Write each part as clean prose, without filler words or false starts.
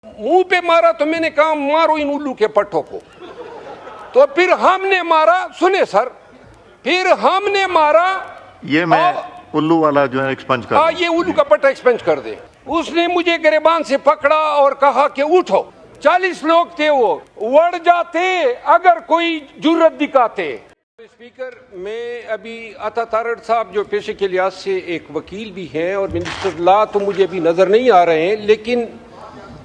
منہ پہ مارا تو میں نے کہا مارو ان الو کے پٹھوں کو. تو پھر ہم نے مارا, سنے سر, پھر ہم نے مارا. یہ میں الو والا جو ہے ایکسپنج کر یہ الو کا پٹا ایکسپنج کر دے. اس نے مجھے گریبان سے پکڑا اور کہا کہ اٹھو. 40 لوگ تھے, وہ وڑ جاتے اگر کوئی جرت دکھاتے. اسپیکر, میں ابھی عطا تارڑ صاحب جو پیشے کے لحاظ سے ایک وکیل بھی ہیں اور منسٹر لا تو مجھے ابھی نظر نہیں آ رہے ہیں, لیکن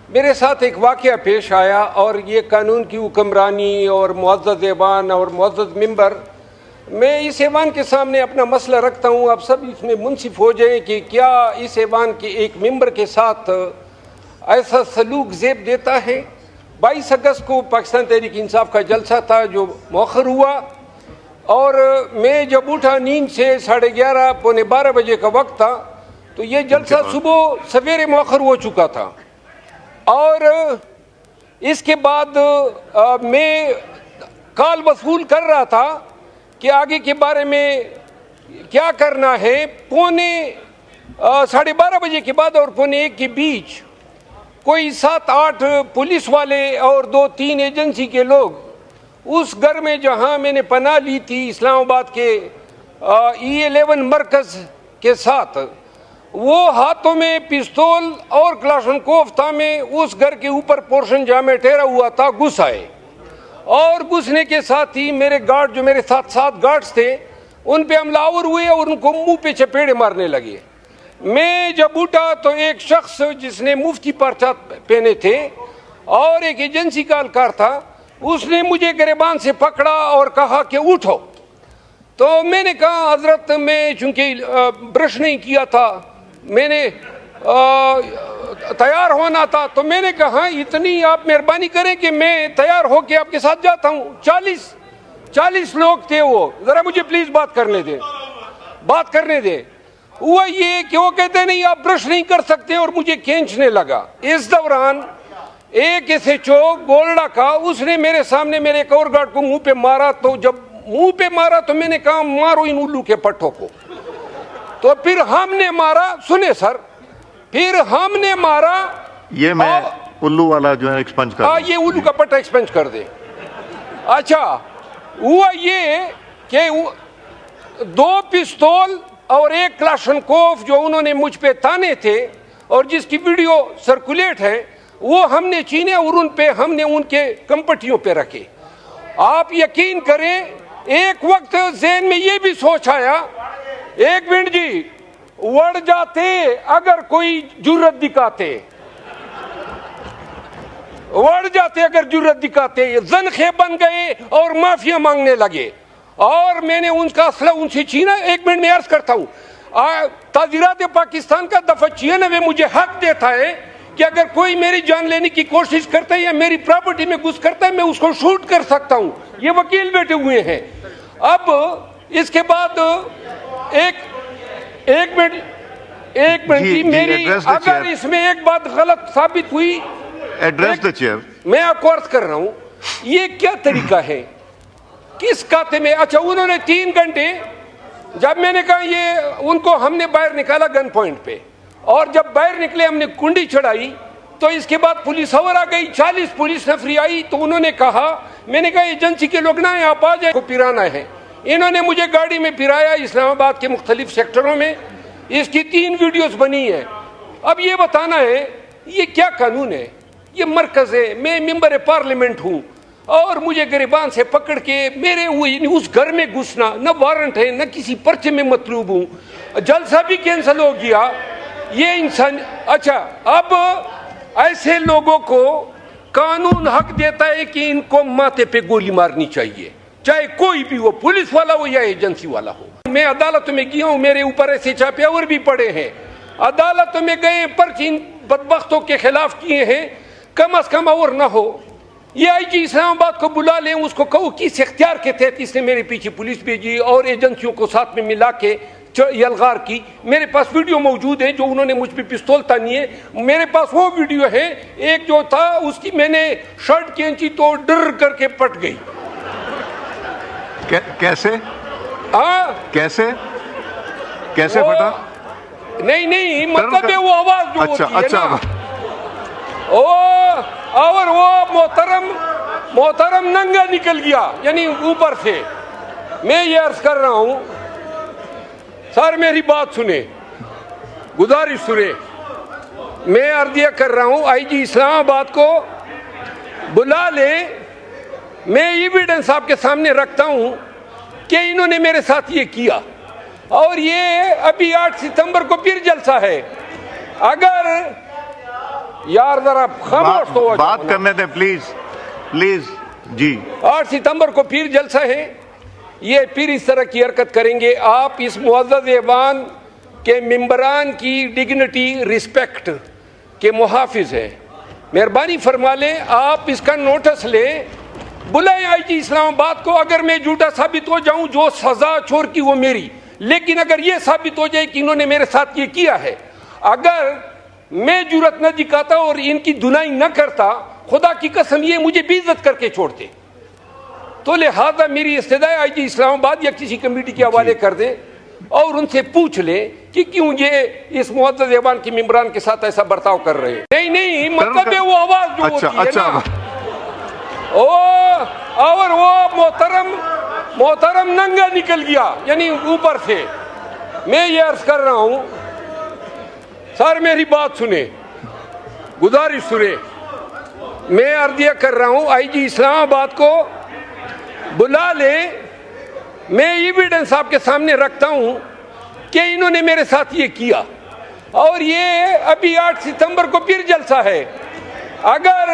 میرے ساتھ ایک واقعہ پیش آیا اور یہ قانون کی حکمرانی اور معزز ایوان اور معزز ممبر, میں اس ایوان کے سامنے اپنا مسئلہ رکھتا ہوں. آپ سب اس میں منصف ہو جائیں کہ کیا اس ایوان کے ایک ممبر کے ساتھ ایسا سلوک زیب دیتا ہے. 22 اگست کو پاکستان تحریک انصاف کا جلسہ تھا جو مؤخر ہوا, اور میں جب اٹھا نیند سے 11:30 پونے 12 بجے کا وقت تھا, تو یہ جلسہ صبح سویرے مؤخر ہو چکا تھا. اور اس کے بعد میں کال وصول کر رہا تھا کہ آگے کے بارے میں کیا کرنا ہے. پونے 12:30 بجے کے بعد اور پونے 1 کے بیچ کوئی 7-8 پولیس والے اور 2-3 ایجنسی کے لوگ اس گھر میں جہاں میں نے پناہ لی تھی اسلام آباد کے E11 مرکز کے ساتھ, وہ ہاتھوں میں پستول اور کلاشنکوف تھامے اس گھر کے اوپر پورشن جہاں میں ٹھہرا ہوا تھا گھس آئے. اور گھسنے کے ساتھ ہی میرے گارڈ جو میرے ساتھ 7 گارڈز تھے ان پہ حملہ آور ہوئے اور ان کو منہ پہ چپیڑے مارنے لگے. میں جب اٹھا تو ایک شخص جس نے مفتی پرچہ پہنے تھے اور ایک ایجنسی کا اہلکار تھا, اس نے مجھے گریبان سے پکڑا اور کہا کہ اٹھو. تو میں نے کہا حضرت میں چونکہ برش نہیں کیا تھا, میں نے تیار ہونا تھا, تو میں نے کہا اتنی آپ مہربانی کریں کہ میں تیار ہو کے آپ کے ساتھ جاتا ہوں. 40 لوگ تھے, وہ ذرا مجھے پلیز بات کرنے دیں. وہ یہ کہ وہ کہتے نہیں آپ برش نہیں کر سکتے اور مجھے کھینچنے لگا. اس دوران ایک SHO گولڈا کا, اس نے میرے سامنے میرے ایک اور گارڈ کو منہ پہ مارا. تو جب منہ پہ مارا تو میں نے کہا مارو ان الو کے پٹھوں کو. تو پھر ہم نے مارا, سنے سر, پھر ہم نے مارا. یہ میں الو والا جو ہے ایکسپنج کر یہ الو کا پٹا ایکسپنج کر دے. اچھا, ہوا یہ کہ 2 پستول اور 1 کلاشنکوف جو انہوں نے مجھ پہ تانے تھے اور جس کی ویڈیو سرکولیٹ ہے, وہ ہم نے چھینے اور ان پہ ہم نے ان کے کمپٹیوں پہ رکھے. آپ یقین کریں ایک وقت ذہن میں یہ بھی سوچ آیا, 1 منٹ جی, وڑ جاتے اگر کوئی جرت دکھاتے, وڑ جاتے اگر جرت دکھاتے, زنخے بن گئے اور معافیا مانگنے لگے اور میں نے ان کا اسلحہ ان سے چھینا. 1 منٹ میں عرض کرتا ہوں, تعزیرات پاکستان کا دفعہ 96 مجھے حق دیتا ہے کہ اگر کوئی میری جان لینے کی کوشش کرتا ہے یا میری پراپرٹی میں گھس کرتا ہے میں اس کو شوٹ کر سکتا ہوں. یہ وکیل بیٹھے ہوئے ہیں. اب اس کے بعد ایک منٹ جی, میری اگر اس میں ایک بات غلط ثابت ہوئی, میں آپ کو عرض کر رہا ہوں یہ کیا طریقہ ہے, کس کاتے میں. اچھا, انہوں نے 3 گھنٹے, جب میں نے کہا یہ ان کو ہم نے باہر نکالا گن پوائنٹ پہ, اور جب باہر نکلے ہم نے کنڈی چڑھائی, تو اس کے بعد پولیس اور آ گئی, 40 پولیس نفری آئی. تو انہوں نے کہا, میں نے کہا ایجنسی کے لوگ نہ آپ آ جائیں, کو پرانا ہے. انہوں نے مجھے گاڑی میں پھرایا اسلام آباد کے مختلف سیکٹروں میں. اس کی 3 ویڈیوز بنی ہیں. اب یہ بتانا ہے یہ کیا قانون ہے, یہ مرکز ہے, میں ممبر پارلیمنٹ ہوں اور مجھے گریبان سے پکڑ کے میرے اس گھر میں گھسنا, نہ وارنٹ ہے نہ کسی پرچے میں مطلوب ہوں, جلسہ بھی کینسل ہو گیا. یہ انسان. اچھا, اب ایسے لوگوں کو قانون حق دیتا ہے کہ ان کو ماتھے پہ گولی مارنی چاہیے, چاہے کوئی بھی ہو, پولیس والا ہو یا ایجنسی والا ہو. میں عدالتوں میں گیا ہوں, میرے اوپر ایسے چھاپے اور بھی پڑے ہیں. عدالتوں میں گئے, پرچے ان بدبختوں کے خلاف کیے ہیں, کم از کم اور نہ ہو یہ IG اسلام آباد کو بلا لیں, اس کو کہو کس اختیار کے تحت اس نے میرے پیچھے پولیس بھیجی اور ایجنسیوں کو ساتھ میں ملا کے یلغار کی. میرے پاس ویڈیو موجود ہے جو انہوں نے مجھ پہ پستول تانی ہے. میرے پاس وہ ویڈیو ہے, ایک جو تھا اس کی میں نے شرٹ کھینچی تو ڈر کر کے پٹ گئی. کیسے پھٹا؟ نہیں مطلب ہے وہ آواز جو ہوتی ہے نا, اور وہ محترم ننگا نکل گیا یعنی اوپر سے. میں یہ عرض کر رہا ہوں سر میری بات سنیں, گزارش سنیں. میں عرضیہ کر رہا ہوں آئی جی اسلام آباد کو بلا لیں. میں ایویڈنس آپ کے سامنے رکھتا ہوں کہ انہوں نے میرے ساتھ یہ کیا, اور یہ ابھی 8 ستمبر کو پھر جلسہ ہے. اگر یار ذرا خاموش تو بات کرنے دیں پلیز پلیز. جی 8 ستمبر کو پھر جلسہ ہے, یہ پھر اس طرح کی حرکت کریں گے. آپ اس معزز ایوان کے ممبران کی ڈگنیٹی رسپیکٹ کے محافظ ہیں, مہربانی فرما لیں آپ اس کا نوٹس لیں. بلائیں آئی جی اسلام آباد کو. اگر میں جھوٹا ثابت ہو جاؤں جو سزا چور کی وہ میری, لیکن اگر یہ ثابت ہو جائے کہ انہوں نے میرے ساتھ یہ کیا ہے, اگر میں جرأت نہ دکھاتا اور ان کی دنائی نہ کرتا, خدا کی قسم یہ مجھے بے عزت کر کے چھوڑتے. تو لہذا میری استدعا آئی جی اسلام آباد یا کسی کمیٹی کے حوالے کر دیں اور ان سے پوچھ لیں کہ کیوں یہ اس معزز ایوان کے ممبران کے ساتھ ایسا برتاؤ کر رہے ہیں. نہیں مطلب ہے وہ آواز جو ہوتی ہے نا, اور وہ محترم ننگا نکل گیا یعنی اوپر سے. میں یہ عرض کر رہا ہوں سر میری بات سنیں, گزارش سنیں. میں عرضیہ کر رہا ہوں آئی جی اسلام آباد کو بلا لیں. میں ایویڈنس آپ کے سامنے رکھتا ہوں کہ انہوں نے میرے ساتھ یہ کیا, اور یہ ابھی 8 ستمبر کو پھر جلسہ ہے. اگر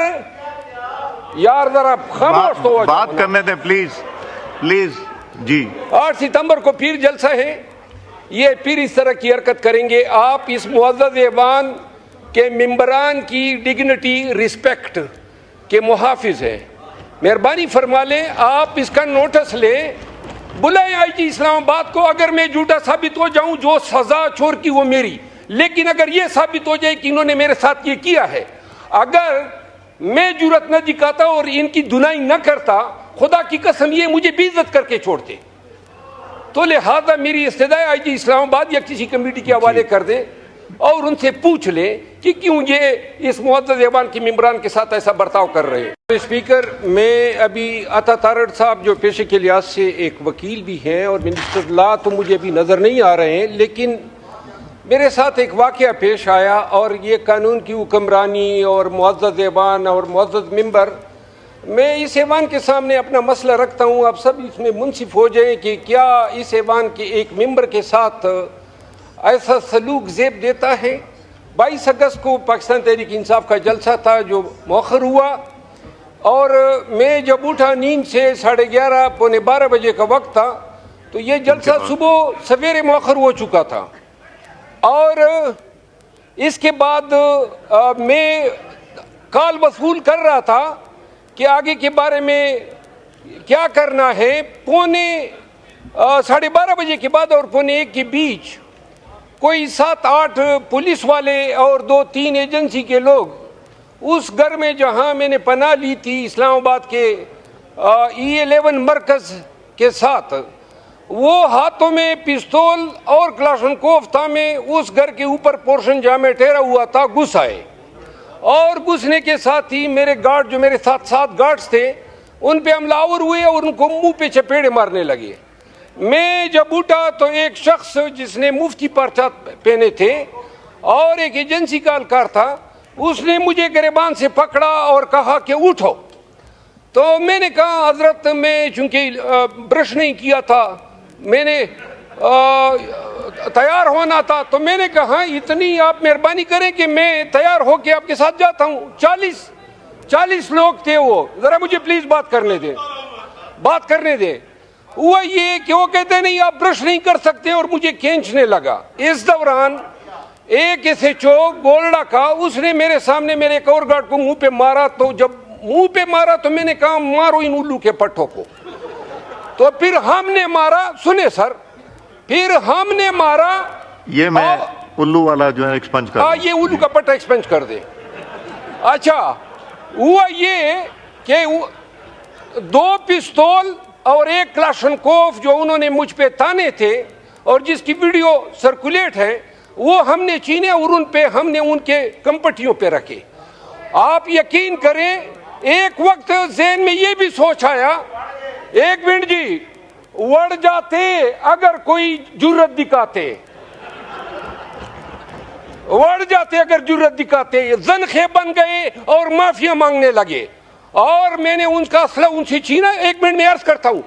یار ذرا خاموش تو بات کرنے دیں پلیز پلیز. جی 8 ستمبر کو پھر جلسہ ہے, یہ پھر اس طرح کی حرکت کریں گے. آپ اس معزز ایوان کے ممبران کی ڈگنیٹی رسپیکٹ کے محافظ ہیں, مہربانی فرما لیں آپ اس کا نوٹس لیں. بلائیں آئی جی اسلام آباد کو. اگر میں جھوٹا ثابت ہو جاؤں جو سزا چور کی وہ میری, لیکن اگر یہ ثابت ہو جائے کہ انہوں نے میرے ساتھ یہ کیا ہے, اگر میں جرأت نہ دکھاتا اور ان کی دنائی نہ کرتا, خدا کی قسم یہ مجھے بے عزت کر کے چھوڑتے. تو لہذا میری استدعا آئی جی اسلام آباد یا کسی کمیٹی کے حوالے کر دیں اور ان سے پوچھ لیں کہ کیوں یہ اس معزز ایوان کے ممبران کے ساتھ ایسا برتاؤ کر رہے ہیں. اسپیکر, میں ابھی عطا تارڑ صاحب جو پیشے کے لحاظ سے ایک وکیل بھی ہیں اور منسٹر لا تو مجھے ابھی نظر نہیں آ رہے ہیں, لیکن میرے ساتھ ایک واقعہ پیش آیا, اور یہ قانون کی حکمرانی اور معزز ایوان اور معزز ممبر, میں اس ایوان کے سامنے اپنا مسئلہ رکھتا ہوں. آپ سب اس میں منصف ہو جائیں کہ کیا اس ایوان کے ایک ممبر کے ساتھ ایسا سلوک زیب دیتا ہے. 22 اگست کو پاکستان تحریک انصاف کا جلسہ تھا جو مؤخر ہوا, اور میں جب اٹھا نیند سے 11:30 پونے 12 بجے کا وقت تھا, تو یہ جلسہ صبح سویرے مؤخر ہو چکا تھا. اور اس کے بعد میں کال وصول کر رہا تھا کہ آگے کے بارے میں کیا کرنا ہے. پونے 12:30 بجے کے بعد اور پونے 1 کے بیچ کوئی 7-8 پولیس والے اور 2-3 ایجنسی کے لوگ اس گھر میں جہاں میں نے پناہ لی تھی اسلام آباد کے E11 مرکز کے ساتھ, وہ ہاتھوں میں پستول اور کلاشنکوف تھامے اس گھر کے اوپر پورشن جہاں میں ٹھہرا ہوا تھا گھس آئے, اور گھسنے کے ساتھ ہی میرے گارڈ جو میرے ساتھ 7 گارڈز تھے ان پہ حملہ آور ہوئے اور ان کو منہ پہ چپیڑے مارنے لگے. میں جب اٹھا تو ایک شخص جس نے مفتی پرچہ پہنے تھے اور ایک ایجنسی کا اہلکار تھا, اس نے مجھے گریبان سے پکڑا اور کہا کہ اٹھو. تو میں نے کہا حضرت میں چونکہ برش نہیں کیا تھا, میں نے تیار ہونا تھا, تو میں نے کہا اتنی آپ مہربانی کریں کہ میں تیار ہو کے آپ کے ساتھ جاتا ہوں. 40 لوگ تھے, وہ ذرا مجھے پلیز بات کرنے دیں. وہ یہ کہ وہ کہتے نہیں آپ برش نہیں کر سکتے, اور مجھے کھینچنے لگا. اس دوران ایک SHO گولڈا کا, اس نے میرے سامنے میرے ایک اور گارڈ کو منہ پہ مارا. تو جب منہ پہ مارا تو میں نے کہا مارو ان الو کے پٹھوں کو. تو پھر ہم نے مارا, سنے سر, پھر ہم نے مارا. یہ میں الو والا جو ہے ایکسپنج کر دیں. یہ الو کا پٹھا ایکسپنج کر دیں. اچھا, ہوا یہ کہ 2 پستول اور 1 کلاشنکوف جو انہوں نے مجھ پہ تانے تھے اور جس کی ویڈیو سرکولیٹ ہے, وہ ہم نے چھینے اور ہم نے ان کے کمپٹیوں پہ رکھے. آپ یقین کریں ایک وقت ذہن میں یہ بھی سوچ آیا، ایک منٹ جی، وڑ جاتے اگر کوئی جرت دکھاتے، وڑ جاتے اگر جرت دکھاتے، زنخے بن گئے اور معافیا مانگنے لگے، اور میں نے ان کا اسلحہ ان سے چھینا۔ ایک منٹ میں عرض کرتا ہوں،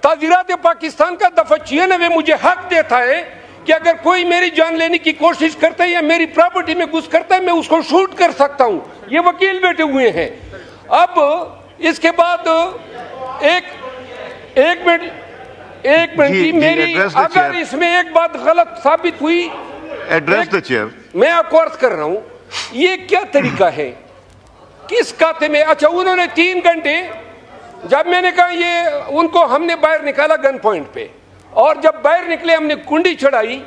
تعزیرات پاکستان کا دفعہ 96 مجھے حق دیتا ہے کہ اگر کوئی میری جان لینے کی کوشش کرتا ہے یا میری پراپرٹی میں گھس کرتا ہے میں اس کو شوٹ کر سکتا ہوں۔ یہ وکیل بیٹھے ہوئے ہیں۔ اب اس کے بعد ایک منٹ جی میری اگر اس میں ایک بات غلط ثابت ہوئی، ایڈریس دا چیئر۔ میں آپ کو عرض کر رہا ہوں یہ کیا طریقہ ہے، کس کاتے میں؟ اچھا، انہوں نے 3 گھنٹے، جب میں نے کہا یہ ان کو ہم نے باہر نکالا گن پوائنٹ پہ، اور جب باہر نکلے ہم نے کنڈی چڑھائی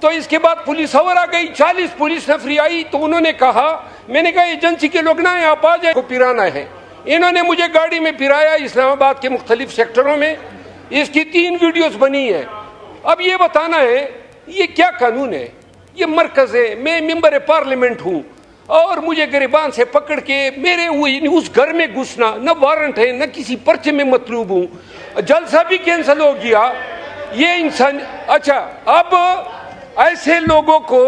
تو اس کے بعد پولیس اور آ گئی، 40 پولیس نفری آئی تو انہوں نے کہا، میں نے کہا ایجنسی کے لوگ نہ آپ آ جائیں کو پرانا ہے۔ انہوں نے مجھے گاڑی میں پھرایا اسلام آباد کے مختلف سیکٹروں میں، اس کی 3 ویڈیوز بنی ہیں۔ اب یہ بتانا ہے یہ کیا قانون ہے، یہ مرکز ہے، میں ممبر پارلیمنٹ ہوں اور مجھے گریبان سے پکڑ کے میرے اس گھر میں گھسنا، نہ وارنٹ ہے نہ کسی پرچے میں مطلوب ہوں، جلسہ بھی کینسل ہو گیا، یہ انسان۔ اچھا، اب ایسے لوگوں کو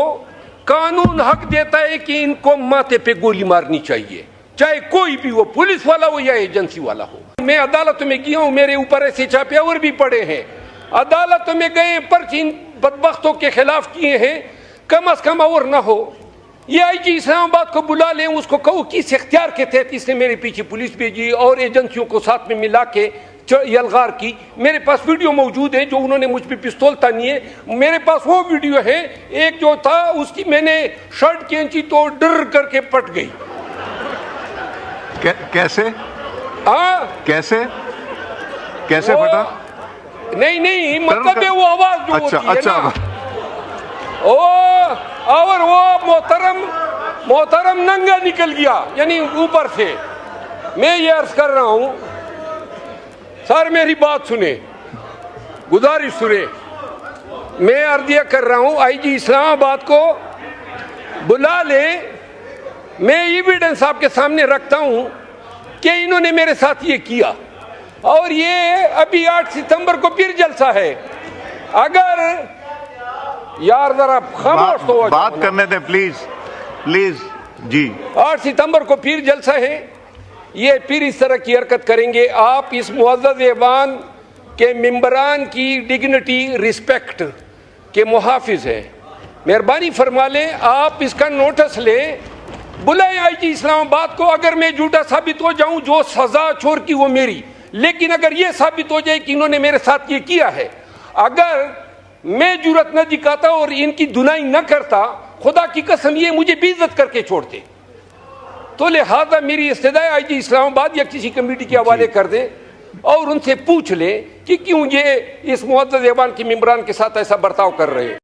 قانون حق دیتا ہے کہ ان کو ماتھے پہ گولی مارنی چاہیے، چاہے کوئی بھی ہو، پولیس والا ہو یا ایجنسی والا ہو۔ میں عدالتوں میں گیا ہوں، میرے اوپر ایسے چاپے اور بھی پڑے ہیں، عدالتوں میں گئے، پرچے ان بدبختوں کے خلاف کیے ہیں، کم از کم اور نہ ہو یہ آئی جی اسلام آباد کو بلا لیں، اس کو کہو کس اختیار کے تحت اس نے میرے پیچھے پولیس بھیجی اور ایجنسیوں کو ساتھ میں ملا کے یلغار کی۔ میرے پاس ویڈیو موجود ہے جو انہوں نے مجھ پہ پستول تانی ہے، میرے پاس وہ ویڈیو ہے، ایک جو تھا اس کی میں نے شرٹ کھینچی تو ڈر کر کے پٹ گئی۔ کیسے؟ ہاں کیسے پھٹا؟ نہیں مطلب ہے وہ آواز جو ہوتی ہے اچھا نا، اور وہ محترم ننگا نکل گیا، یعنی اوپر سے۔ میں یہ عرض کر رہا ہوں، سر میری بات سنیں، گزارش سنیں، میں عرضیہ کر رہا ہوں آئی جی اسلام آباد کو بلا لے، میں ایویڈنس آپ کے سامنے رکھتا ہوں کہ انہوں نے میرے ساتھ یہ کیا، اور یہ ابھی 8 ستمبر کو پھر جلسہ ہے۔ اگر یار ذرا خاموش تو بات کرنے دیں پلیز جی۔ 8 ستمبر کو پھر جلسہ ہے، یہ پھر اس طرح کی حرکت کریں گے۔ آپ اس معزز ایوان کے ممبران کی ڈگنیٹی رسپیکٹ کے محافظ ہیں، مہربانی فرما لیں آپ اس کا نوٹس لیں، بلائیں آئی جی اسلام آباد کو۔ اگر میں جھوٹا ثابت ہو جاؤں، جو سزا چور کی وہ میری، لیکن اگر یہ ثابت ہو جائے کہ انہوں نے میرے ساتھ یہ کیا ہے، اگر میں جرت نہ دکھاتا اور ان کی دنائی نہ کرتا، خدا کی قسم یہ مجھے بے عزت کر کے چھوڑتے۔ تو لہذا میری استدعا آئی جی اسلام آباد یا کسی کمیٹی کے حوالے کر دیں اور ان سے پوچھ لیں کہ کیوں یہ اس معزز ایوان کے ممبران کے ساتھ ایسا برتاؤ کر رہے ہیں۔